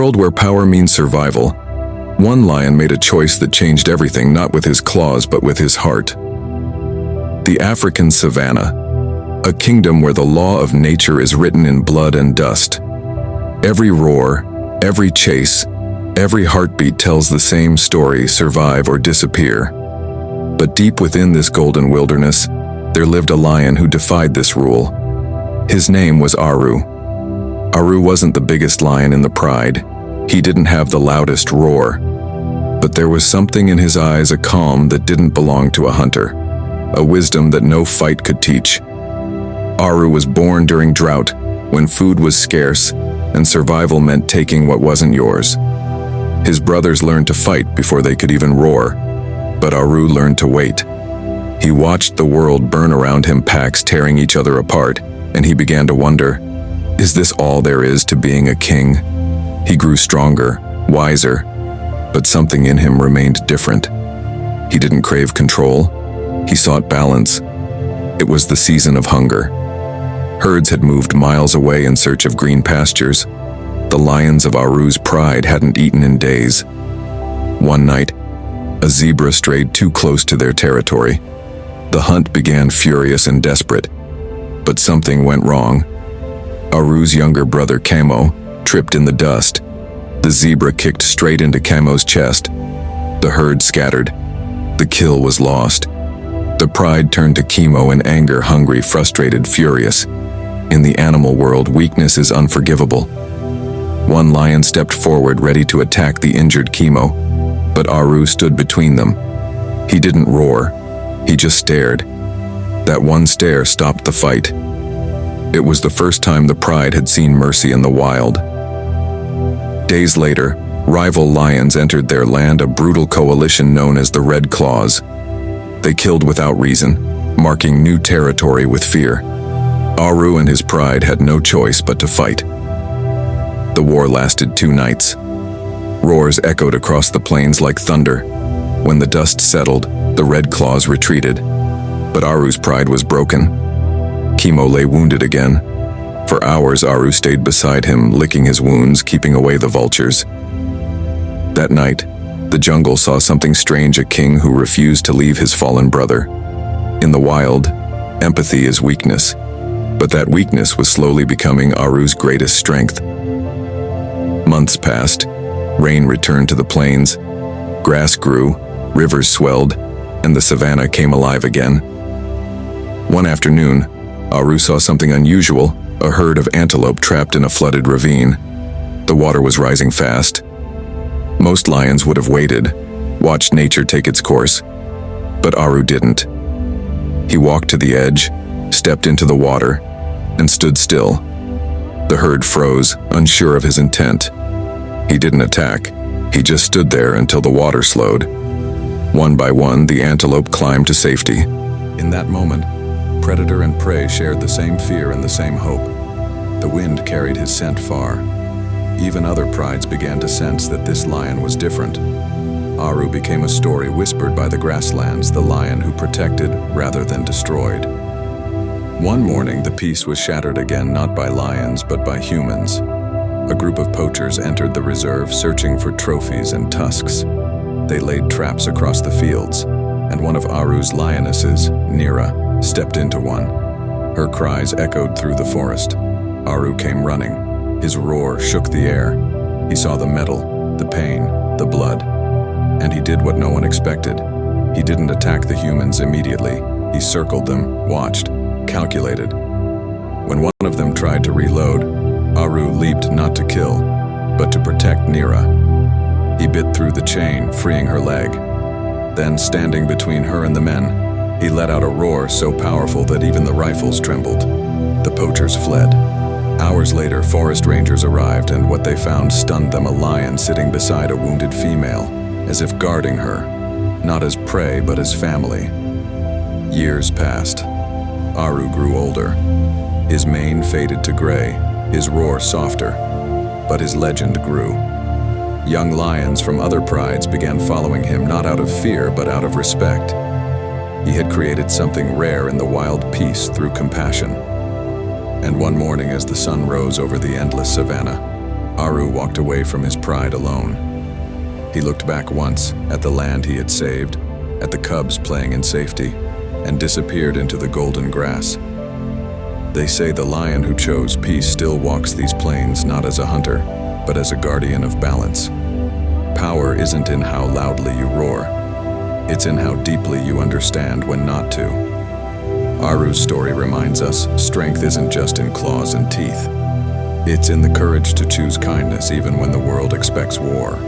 world where power means survival, one lion made a choice that changed everything, not with his claws but with his heart. The African savannah, a kingdom where the law of nature is written in blood and dust. Every roar, every chase, every heartbeat tells the same story: survive or disappear. But deep within this golden wilderness, there lived a lion who defied this rule. His name was Aru. Aru wasn't the biggest lion in the pride. He didn't have the loudest roar. But there was something in his eyes, a calm that didn't belong to a hunter, a wisdom that no fight could teach. Aru was born during drought, when food was scarce, and survival meant taking what wasn't yours. His brothers learned to fight before they could even roar, but Aru learned to wait. He watched the world burn around him, packs tearing each other apart, and he began to wonder, is this all there is to being a king? He grew stronger, wiser, but something in him remained different. He didn't crave control. He sought balance. It was the season of hunger. Herds had moved miles away in search of green pastures. The lions of Aru's pride hadn't eaten in days. One night, a zebra strayed too close to their territory. The hunt began furious and desperate, but something went wrong. Aru's younger brother Camo tripped in the dust. The zebra kicked straight into Camo's chest. The herd scattered. The kill was lost. The pride turned to Camo in anger, hungry, frustrated, furious. In the animal world, weakness is unforgivable. One lion stepped forward, ready to attack the injured Camo, but Aru stood between them. He didn't roar. He just stared. That one stare stopped the fight. It was the first time the pride had seen mercy in the wild. Days later, rival lions entered their land, a brutal coalition known as the Red Claws. They killed without reason, marking new territory with fear. Aru and his pride had no choice but to fight. The war lasted 2 nights. Roars echoed across the plains like thunder. When the dust settled, the Red Claws retreated. But Aru's pride was broken. Camo lay wounded again. For hours, Aru stayed beside him, licking his wounds, keeping away the vultures. That night, the jungle saw something strange, a king who refused to leave his fallen brother. In the wild, empathy is weakness, but that weakness was slowly becoming Aru's greatest strength. Months passed. Rain returned to the plains. Grass grew, rivers swelled, and the savannah came alive again. One afternoon, Aru saw something unusual, a herd of antelope trapped in a flooded ravine. The water was rising fast. Most lions would have waited, watched nature take its course, but Aru didn't. He walked to the edge, stepped into the water, and stood still. The herd froze, unsure of his intent. He didn't attack. He just stood there until the water slowed. One by one, the antelope climbed to safety. In that moment, predator and prey shared the same fear and the same hope. The wind carried his scent far. Even other prides began to sense that this lion was different. Aru became a story whispered by the grasslands, the lion who protected rather than destroyed. One morning, the peace was shattered again, not by lions, but by humans. A group of poachers entered the reserve, searching for trophies and tusks. They laid traps across the fields, and one of Aru's lionesses, Nira, stepped into one. Her cries echoed through the forest. Aru came running. His roar shook the air. He saw the metal, the pain, the blood. And he did what no one expected. He didn't attack the humans immediately. He circled them, watched, calculated. When one of them tried to reload, Aru leaped not to kill, but to protect Nira. He bit through the chain, freeing her leg. Then, standing between her and the men, he let out a roar so powerful that even the rifles trembled. The poachers fled. Hours later, forest rangers arrived, and what they found stunned them: a lion sitting beside a wounded female, as if guarding her, not as prey, but as family. Years passed. Aru grew older. His mane faded to gray, his roar softer, but his legend grew. Young lions from other prides began following him, not out of fear, but out of respect. He had created something rare in the wild, peace through compassion. And one morning, as the sun rose over the endless savannah, Aru walked away from his pride alone. He looked back once at the land he had saved, at the cubs playing in safety, and disappeared into the golden grass. They say the lion who chose peace still walks these plains not as a hunter, but as a guardian of balance. Power isn't in how loudly you roar. It's in how deeply you understand when not to. Aru's story reminds us strength isn't just in claws and teeth. It's in the courage to choose kindness even when the world expects war.